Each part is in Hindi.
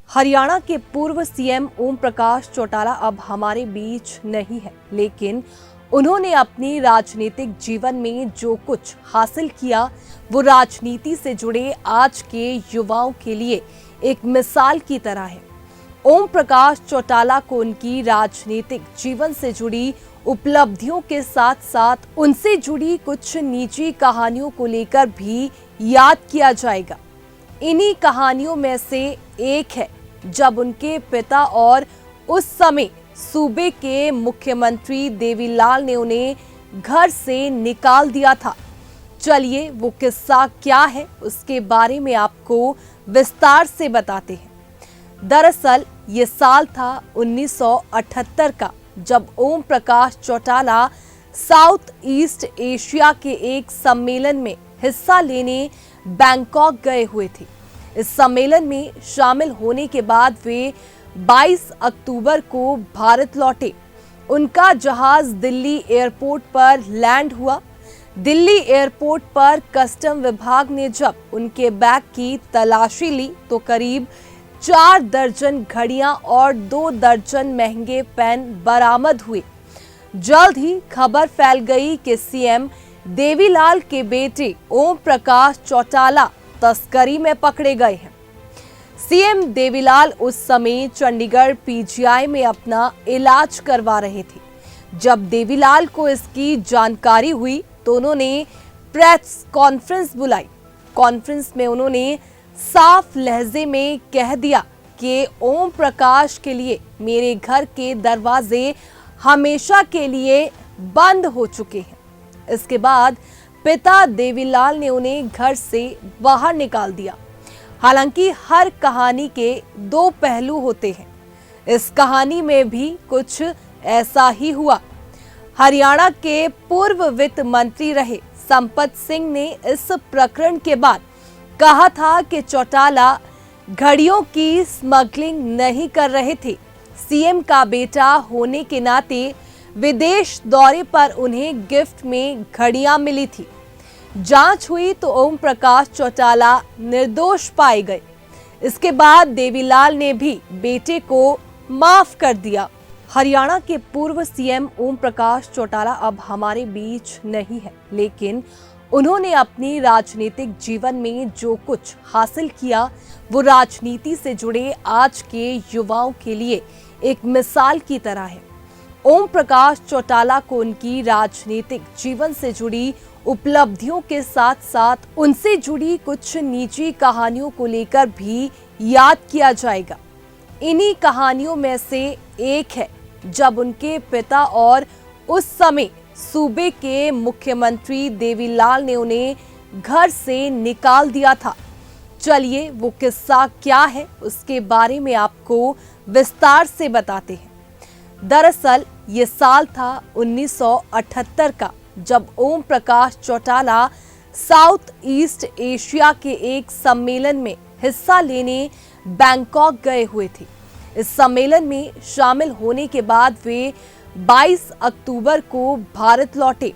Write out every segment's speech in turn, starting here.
हरियाणा के पूर्व सीएम ओम प्रकाश चौटाला अब हमारे बीच नहीं है, लेकिन उन्होंने अपनी राजनीतिक जीवन में जो कुछ हासिल किया वो राजनीति से जुड़े आज के युवाओं के लिए एक मिसाल की तरह है। ओम प्रकाश चौटाला को उनकी राजनीतिक जीवन से जुड़ी उपलब्धियों के साथ साथ उनसे जुड़ी कुछ निजी कहानियों को लेकर भी याद किया जाएगा। इन्हीं कहानियों में से एक है जब उनके पिता और उस समय सूबे के मुख्यमंत्री देवीलाल ने उन्हें घर से निकाल दिया था। चलिए वो किस्सा क्या है उसके बारे में आपको विस्तार से बताते हैं। दरअसल ये साल था 1978 का, जब Om Prakash Chautala south east Asia के एक सम्मेलन में हिस्सा लेने बैंकॉक गए हुए थे। इस सम्मेलन में शामिल होने के बाद वे 22 अक्टूबर को भारत लौटे। उनका जहाज दिल्ली एयरपोर्ट पर लैंड हुआ। दिल्ली एयरपोर्ट पर कस्टम विभाग ने जब उनके बैग की तलाशी ली तो करीब 4 दर्जन घड़ियां और 2 दर्जन महंगे पेन बरामद हुए। जल्द ही खबर फैल गई कि सीएम देवीलाल के बेटे ओम प्रकाश चौटाला तस्करी में पकड़े गए हैं। सीएम देवीलाल उस समय चंडीगढ़ पीजीआई में अपना इलाज करवा रहे थे। जब देवीलाल को इसकी जानकारी हुई तो उन्होंने प्रेस कॉन्फ्रेंस बुलाई। कॉन्फ्रेंस में उन्होंने साफ लहजे में कह दिया कि ओम प्रकाश के लिए मेरे घर के दरवाजे हमेशा के लिए बंद हो चुके हैं। इसके बाद पिता देवीलाल ने उन्हें घर से बाहर निकाल दिया। हालांकि हर कहानी के 2 पहलू होते हैं। इस कहानी में भी कुछ ऐसा ही हुआ। हरियाणा के पूर्व वित्त मंत्री रहे संपत सिंह ने इस प्रकरण के बाद कहा था कि चौटाला घड़ियों की स्मगलिंग नहीं कर रहे थे। सीएम का बेटा होने के नाते विदेश दौरे पर उन्हें गिफ्ट में घड़ियां मिली थी। जांच हुई तो ओम प्रकाश चौटाला निर्दोष पाए गए। इसके बाद देवीलाल ने भी बेटे को माफ कर दिया। हरियाणा के पूर्व सीएम ओम प्रकाश चौटाला अब हमारे बीच नहीं है, लेकिन उन्होंने अपनी राजनीतिक जीवन में जो कुछ हासिल किया वो राजनीति से जुड़े आज के युवाओं के लिए एक मिसाल की तरह है। ओम प्रकाश चौटाला को उनकी राजनीतिक जीवन से जुड़ी उपलब्धियों के साथ साथ उनसे जुड़ी कुछ निजी कहानियों को लेकर भी याद किया जाएगा। इन्हीं कहानियों में से एक है जब उनके पिता और उस समय सूबे के मुख्यमंत्री देवीलाल ने उन्हें घर से निकाल दिया था। चलिए वो किस्सा क्या है उसके बारे में आपको विस्तार से बताते हैं। दरअसल ये साल था 1978 का, जब Om Prakash Chautala south east Asia के एक सम्मेलन में हिस्सा लेने बैंकॉक गए हुए थे। इस सम्मेलन में शामिल होने के बाद वे 22 अक्टूबर को भारत लौटे।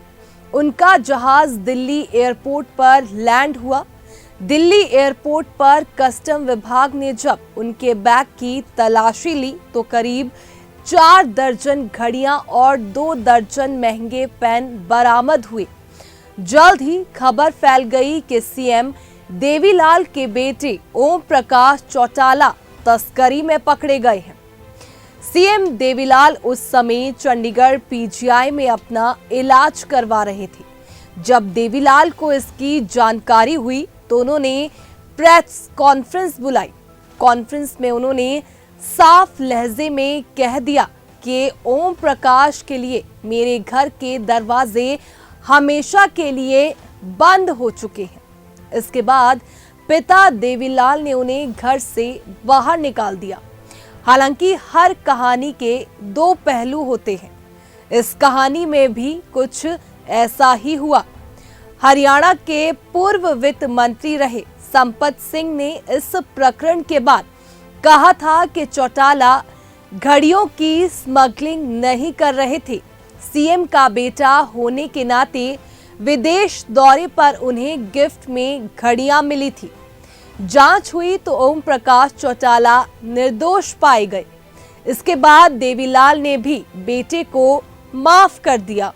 उनका जहाज दिल्ली एयरपोर्ट पर लैंड हुआ। दिल्ली एयरपोर्ट पर कस्टम विभाग ने जब उनके बैग की तलाशी ली तो करीब 4 दर्जन घड़ियां और 2 दर्जन महंगे पेन बरामद हुए। जल्द ही खबर फैल गई कि सीएम देवीलाल के बेटे ओम प्रकाश चौटाला तस्करी में पकड़े गए हैं। सीएम देवीलाल उस समय चंडीगढ़ पीजीआई में अपना इलाज करवा रहे थे। जब देवीलाल को इसकी जानकारी हुई तो उन्होंने प्रेस कॉन्फ्रेंस बुलाई। कॉन्फ्रेंस में उन्होंने साफ लहजे में कह दिया कि ओम प्रकाश के लिए मेरे घर के दरवाजे हमेशा के लिए बंद हो चुके हैं। इसके बाद पिता देवीलाल ने उन्हें घर से बाहर निकाल दिया। हालांकि हर कहानी के 2 पहलू होते हैं। इस कहानी में भी कुछ ऐसा ही हुआ। हरियाणा के पूर्व वित्त मंत्री रहे संपत सिंह ने इस प्रकरण के बाद कहा था कि चौटाला घड़ियों की स्मगलिंग नहीं कर रहे थे। सीएम का बेटा होने के नाते विदेश दौरे पर उन्हें गिफ्ट में घड़ियां मिली थी। जांच हुई तो ओम प्रकाश चौटाला निर्दोष पाए गए। इसके बाद देवीलाल ने भी बेटे को माफ कर दिया।